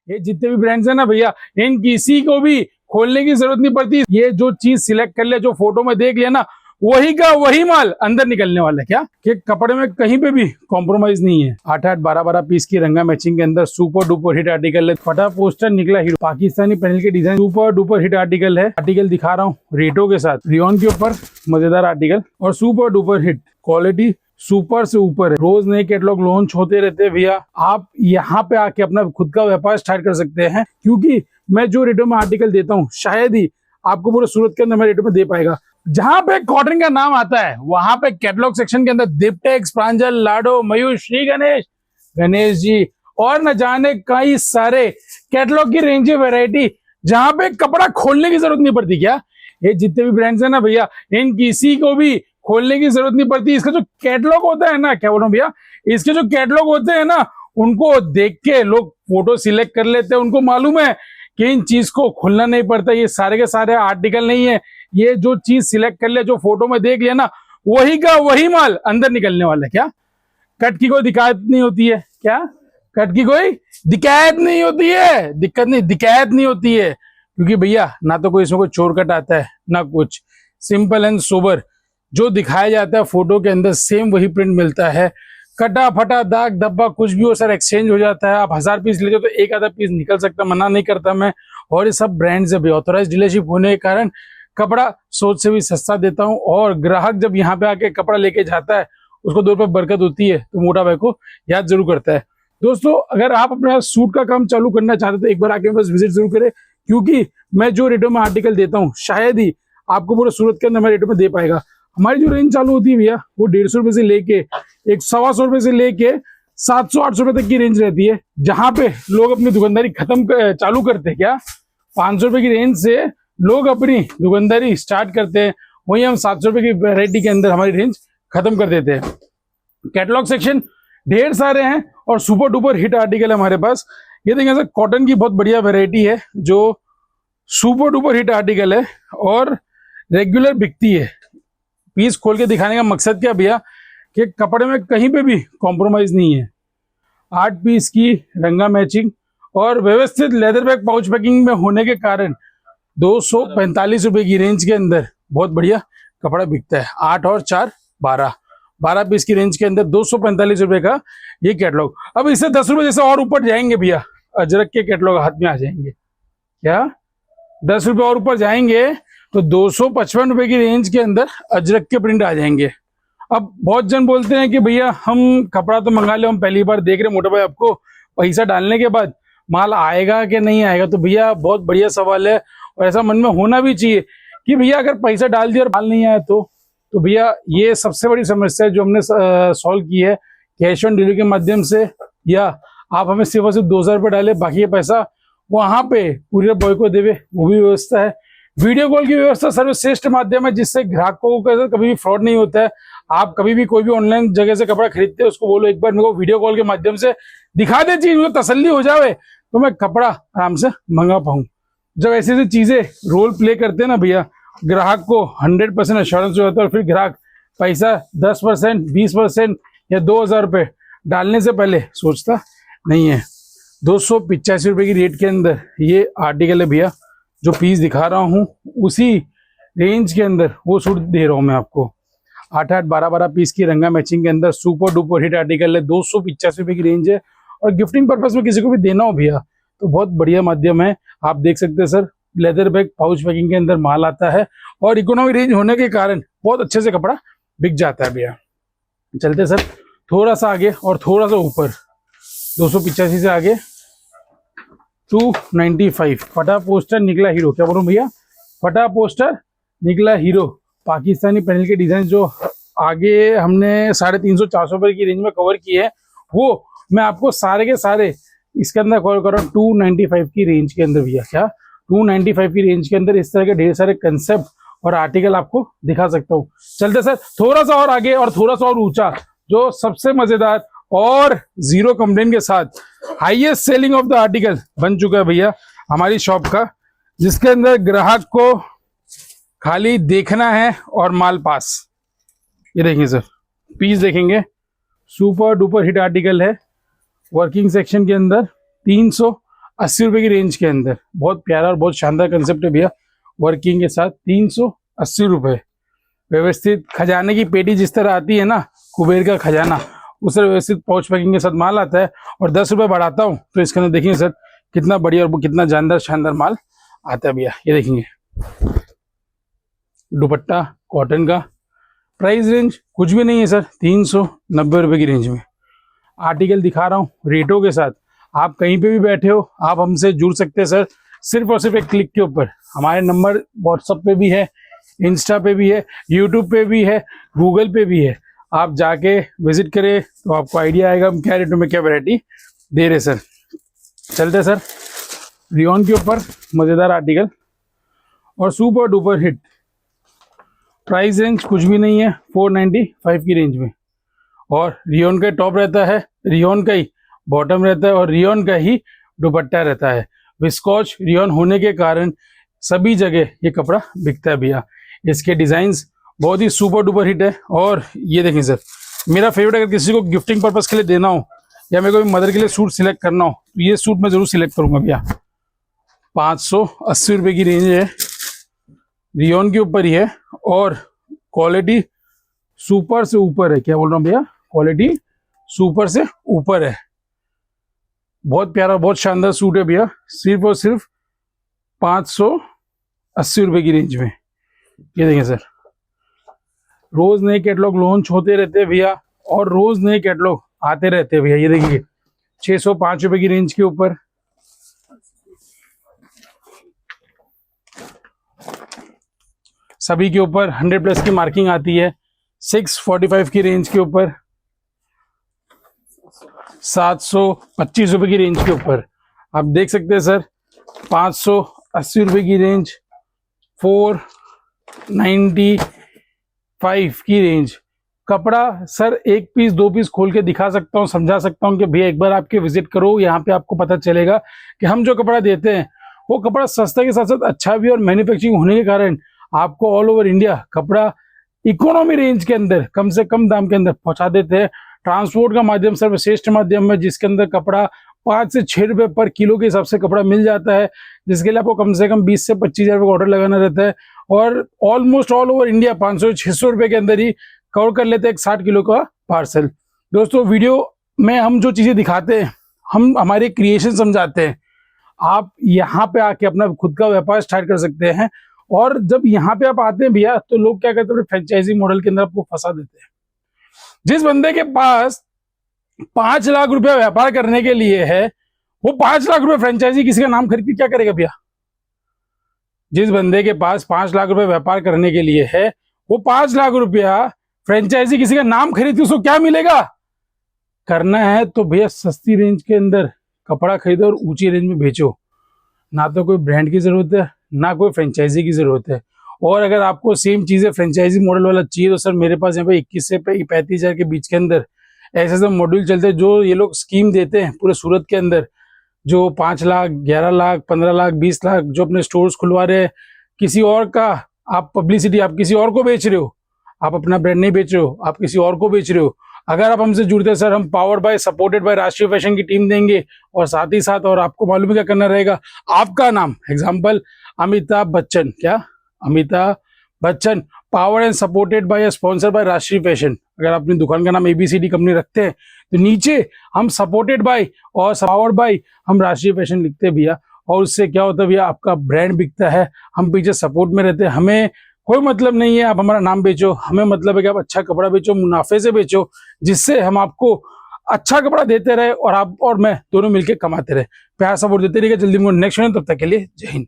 ये जितने भी ब्रांड्स है ना भैया, इन किसी को भी खोलने की जरूरत नहीं पड़ती। ये जो चीज सिलेक्ट कर लिया, जो फोटो में देख लिया ना, वही का वही माल अंदर निकलने वाला है। क्या कि कपड़े में कहीं पे भी कॉम्प्रोमाइज नहीं है। 8-8 12-12 पीस की रंगा मैचिंग के अंदर सुपर डुपर हिट आर्टिकल है। फटा पोस्टर निकला हीरो, पाकिस्तानी पैनल के design, super duper hit article है। आर्टिकल दिखा रहा हूँ रेटो के साथ, रियोन के ऊपर मजेदार आर्टिकल और super duper hit quality super से ऊपर है। रोज नए कैटलॉग लॉन्च होते रहते हैं भैया। आप यहाँ पे आके अपना खुद का व्यापार स्टार्ट कर सकते हैं, क्योंकि मैं जो रेटो में आर्टिकल देता हूँ शायद ही आपको पूरे सूरत के अंदर मैं रेटो में दे पाएगा। जहां पे कॉटन का नाम आता है वहां पे कैटलॉग सेक्शन के अंदर दिप्टेक्स, प्रांजल, लाडो, मयूर, श्री गणेश, गणेश जी और न जाने कई सारे कैटलॉग की रेंज वैरायटी, जहां पे कपड़ा खोलने की जरूरत नहीं पड़ती। क्या ये जितने भी ब्रांड्स है ना भैया, इन किसी को भी खोलने की जरूरत नहीं पड़ती। इसका जो कैटलॉग होता है ना, क्या बोल रहा हूँ भैया, इसके जो कैटलॉग होते हैं ना, उनको देख के लोग फोटो सिलेक्ट कर लेते हैं। उनको मालूम है कि इन चीज को खोलना नहीं पड़ता। ये सारे के सारे आर्टिकल नहीं है। ये जो चीज सिलेक्ट कर लिया, जो फोटो में देख लिया ना, वही का वही माल अंदर निकलने वाला है। क्या कट की कोई दिक्कत नहीं होती है? क्या कट की कोई दिक्कत नहीं होती है? दिक्कत नहीं, दिक्कत नहीं होती है, क्योंकि भैया ना तो कोई इसमें कोई चोर कट आता है ना कुछ। सिंपल एंड सोबर जो दिखाया जाता है फोटो के अंदर, सेम वही प्रिंट मिलता है। कटा फटा दाग धब्बा कुछ भी हो सर, एक्सचेंज हो जाता है। आप 1000 पीस लेते हो तो एक आधा पीस निकल सकता, मना नहीं करता मैं। और ये सब ब्रांड्स है, ऑथोराइज डीलरशिप होने के कारण कपड़ा सोच से भी सस्ता देता हूं। और ग्राहक जब यहाँ पे आके कपड़ा लेके जाता है, उसको 2 रुपए बरकत होती है, तो मोटा भाई को याद जरूर करता है। दोस्तों, अगर आप अपना सूट का काम चालू करना चाहते तो एक बार आके बस विजिट जरूर करें, क्योंकि मैं जो रेटों में आर्टिकल देता हूँ शायद ही आपको पूरे सूरत के अंदर मैं रेटों में दे पाएगा। हमारी जो रेंज चालू होती है भैया, वो 150 रुपए से लेके 125 रुपए से लेके 700-800 रुपए तक की रेंज रहती है। जहां पे लोग अपनी दुकानदारी चालू करते हैं। क्या 500 रुपए की रेंज से लोग अपनी दुकानदारी स्टार्ट करते हैं, वहीं हम 700 रुपए की वैरायटी के अंदर हमारी रेंज खत्म कर देते हैं। कैटलॉग सेक्शन ढेर सारे हैं और सुपर डुपर हिट आर्टिकल है हमारे पास। ये देखिए सर, कॉटन की बहुत बढ़िया वैरायटी है जो सुपर डुपर हिट आर्टिकल है और रेगुलर बिकती है। पीस खोल के दिखाने का मकसद क्या भैया, कि कपड़े में कहीं पे भी कॉम्प्रोमाइज नहीं है। 8 पीस की रंगा मैचिंग और व्यवस्थित लेदर बैग पाउच पैकिंग में होने के कारण 245 रुपए की रेंज के अंदर बहुत बढ़िया कपड़ा बिकता है। 8 और 4 12 पीस की रेंज के अंदर 245 रुपए का ये कैटलॉग। अब इससे 10 रुपए जैसे और ऊपर जाएंगे भैया, अजरक के कैटलॉग हाथ में आ जाएंगे। क्या 10 रुपए और ऊपर जाएंगे तो 255 रुपए की रेंज के अंदर अजरक के प्रिंट आ जाएंगे। अब बहुत जन बोलते हैं कि भैया हम कपड़ा तो मंगा ले, हम पहली बार देख रहे हैं मोटा भाई, आपको पैसा डालने के बाद माल आएगा कि नहीं आएगा? तो भैया बहुत बढ़िया सवाल है, और ऐसा मन में होना भी चाहिए कि भैया अगर पैसा डाल दिया और माल नहीं आया तो भैया ये सबसे बड़ी समस्या है जो हमने सॉल्व की है कैश ऑन डिलीवरी के माध्यम से। या आप हमें सिर्फ और सिर्फ 2000 रुपये डाले, बाकी ये पैसा वहां पे कुरियर बॉय को देवे, वो भी व्यवस्था है। वीडियो कॉल की व्यवस्था सर्वश्रेष्ठ माध्यम है, जिससे ग्राहकों को कभी भी फ्रॉड नहीं होता है। आप कभी भी कोई भी ऑनलाइन जगह से कपड़ा खरीदते हैं, उसको बोलो एक बार मेरे को वीडियो कॉल के माध्यम से दिखा दे चीज, मुझे तसल्ली हो जावे तो मैं कपड़ा आराम से मंगा पाऊं। जब ऐसी ऐसी चीजें रोल प्ले करते हैं ना भैया, ग्राहक को 100% एश्योरेंस हो जाता है, और फिर ग्राहक पैसा 10%, 20% या 2000 रुपये डालने से पहले सोचता नहीं है। 285 रुपये की रेट के अंदर ये आर्टिकल है भैया, जो पीस दिखा रहा हूँ उसी रेंज के अंदर वो सूट दे रहा हूँ मैं आपको। 8-8 12-12 पीस की रंगा मैचिंग के अंदर सुपर डुपर हिट आर्टिकल है। 285 रुपये की रेंज है, और गिफ्टिंग पर्पज में किसी को भी देना हो भैया तो बहुत बढ़िया माध्यम है। आप देख सकते हैं sir, leather bag pouch packing के अंदर माल आता है, और इकोनॉमिक रेंज होने के कारण बहुत अच्छे से कपड़ा बिक जाता है भैया। चलते सर थोड़ा सा आगे और थोड़ा सा ऊपर, 285 से आगे 295 फटा पोस्टर निकला हीरो। क्या बोलूं भैया, फटा पोस्टर निकला हीरो, पाकिस्तानी पैनल के डिजाइन जो आगे हमने 350-400 रुपए की रेंज में कवर किए हैं, वो मैं आपको सारे के सारे इसके अंदर कवर कर रहा हूँ 295 की रेंज के अंदर भैया। क्या 295 की रेंज के अंदर इस तरह के ढेर सारे कंसेप्ट और आर्टिकल आपको दिखा सकता हूँ। चलते सर थोड़ा सा और आगे और थोड़ा सा और ऊंचा, जो सबसे मजेदार और जीरो कंप्लेन के साथ highest selling of the article बन चुका है भैया हमारी शॉप का, जिसके अंदर ग्राहक को खाली देखना है और माल पास। ये देखेंगे सर, पीस देखेंगे, सुपर डुपर हिट आर्टिकल है। वर्किंग सेक्शन के अंदर 300 ₹80 की रेंज के अंदर। बहुत प्यारा और बहुत शानदार कंसेप्ट है भैया, वर्किंग के साथ। ₹380। व्यवस्थित खजाने की पेटी जिस तरह आती है ना, कुबेर का खजाना, उस तरह व्यवस्थित पाउच पैकिंग के साथ माल आता है। और ₹10 बढ़ाता हूँ तो इसके अंदर देखिए सर कितना बढ़िया और कितना जानदार शानदार माल आता है भैया। ये देखेंगे दुपट्टा कॉटन का, प्राइस रेंज कुछ भी नहीं है सर, ₹390 की रेंज में आर्टिकल दिखा रहा हूँ रेटों के साथ। आप कहीं पे भी बैठे हो, आप हमसे जुड़ सकते हैं सर, सिर्फ और सिर्फ एक क्लिक के ऊपर। हमारे नंबर व्हाट्सएप पे भी है, इंस्टा पे भी है, यूट्यूब पे भी है, गूगल पे भी है। आप जाके विजिट करें तो आपको आइडिया आएगा हम क्या रेटों में क्या वैरायटी दे रहे सर। चलते सर रियोन के ऊपर, मजेदार आर्टिकल और super duper hit. Price range कुछ भी नहीं है, 495 की रेंज में। और रियोन का टॉप रहता है, रियोन का ही बॉटम रहता है और रियोन का ही दुपट्टा रहता है। विस्कॉच रियोन होने के कारण सभी जगह ये कपड़ा बिकता है भैया। इसके डिजाइन्स बहुत ही सुपर डुपर हिट है। और ये देखें सर, मेरा फेवरेट, अगर किसी को गिफ्टिंग पर्पस के लिए देना हो या मेरे को मदर के लिए सूट सिलेक्ट करना हो तो ये सूट मैं जरूर सिलेक्ट करूंगा भैया। ₹580 की रेंज है, रियोन के ऊपर ही है और क्वालिटी सुपर से ऊपर है। क्या बोल रहा हूँ भैया, क्वालिटी सुपर से ऊपर है। बहुत प्यारा बहुत शानदार सूट है भैया, सिर्फ और सिर्फ ₹580 की रेंज में। ये देखें सर, रोज नए कैटलॉग लॉन्च होते रहते हैं भैया और रोज नए कैटलॉग आते रहते हैं भैया। ये देखिए ₹605 की रेंज के ऊपर सभी के ऊपर 100+ की मार्किंग आती है। 645 की रेंज के ऊपर, ₹725 की रेंज के ऊपर आप देख सकते हैं सर। ₹580 की रेंज, 495 की रेंज। कपड़ा सर एक पीस दो पीस खोल के दिखा सकता हूँ, समझा सकता हूँ कि भैया एक बार आपके विजिट करो, यहाँ पे आपको पता चलेगा कि हम जो कपड़ा देते हैं वो कपड़ा सस्ता के साथ साथ अच्छा भी और मैन्युफैक्चरिंग होने के कारण आपको ऑल ओवर इंडिया कपड़ा इकोनॉमी रेंज के अंदर कम से कम दाम के अंदर पहुंचा देते हैं। ट्रांसपोर्ट का माध्यम सर्वश्रेष्ठ माध्यम है, जिसके अंदर कपड़ा 5 से 6 रुपए पर किलो के हिसाब से कपड़ा मिल जाता है, जिसके लिए आपको कम से कम 20 से 25 हज़ार का ऑर्डर लगाना रहता है और ऑलमोस्ट ऑल ओवर इंडिया 500 से 600 रुपए के अंदर ही कवर कर लेते हैं एक 60 किलो का पार्सल। दोस्तों वीडियो में हम जो चीजें दिखाते हैं, हम हमारे क्रिएशन समझाते हैं। आप यहाँ पे आके अपना खुद का व्यापार स्टार्ट कर सकते हैं। और जब यहाँ पे आप आते हैं भैया तो लोग क्या करते हैं, फ्रेंचाइजी मॉडल के अंदर आपको फंसा देते हैं। जिस बंदे के पास 5 लाख रुपया व्यापार करने के लिए है, वो 5 लाख रुपए फ्रेंचाइजी किसी का नाम खरीद के क्या करेगा भैया। जिस बंदे के पास 5 लाख रुपए व्यापार करने के लिए है, वो 5 लाख रुपया फ्रेंचाइजी किसी का नाम खरीद के उसको क्या मिलेगा। करना है तो भैया सस्ती रेंज के अंदर कपड़ा खरीदो और ऊंची रेंज में बेचो। ना तो कोई ब्रांड की जरूरत है, ना कोई फ्रेंचाइजी की जरूरत है। और अगर आपको सेम चीजें फ्रेंचाइजी मॉडल वाला चाहिए तो सर मेरे पास यहाँ पे 21 से 35 हज़ार के बीच के अंदर ऐसे सब मॉड्यूल चलते हैं जो ये लोग स्कीम देते हैं पूरे सूरत के अंदर, जो 5 लाख 11 लाख 15 लाख 20 लाख जो अपने स्टोर्स खुलवा रहे हैं। किसी और का आप पब्लिसिटी, आप किसी और को बेच रहे हो, आप अपना ब्रांड नहीं बेच रहे हो, आप किसी और को बेच रहे हो। अगर आप हमसे जुड़ते हैं सर, हम पावर्ड बाय सपोर्टेड बाय राष्ट्रीय फैशन की टीम देंगे और साथ ही साथ और आपको मालूम है क्या करना रहेगा, आपका नाम एग्जांपल अमिताभ बच्चन, क्या Amitabh Bachchan powered and supported by sponsor by राष्ट्रीय फैशन। अगर अपनी दुकान का नाम ABCD कंपनी रखते हैं तो नीचे हम सपोर्टेड बाय और पावर्ड बाय हम राष्ट्रीय फैशन लिखते हैं भैया। और उससे क्या होता है भैया, आपका ब्रांड बिकता है, हम पीछे सपोर्ट में रहते हैं। हमें कोई मतलब नहीं है आप हमारा नाम बेचो, हमें मतलब है कि आप अच्छा कपड़ा बेचो, मुनाफे से बेचो, जिससे हम आपको अच्छा कपड़ा देते रहे और आप और मैं दोनों मिलकर कमाते रहे। प्यार सपोर्ट देते रहिएगा। जल्दी मुझे नेक्स्ट, तब तक के लिए जय हिंद।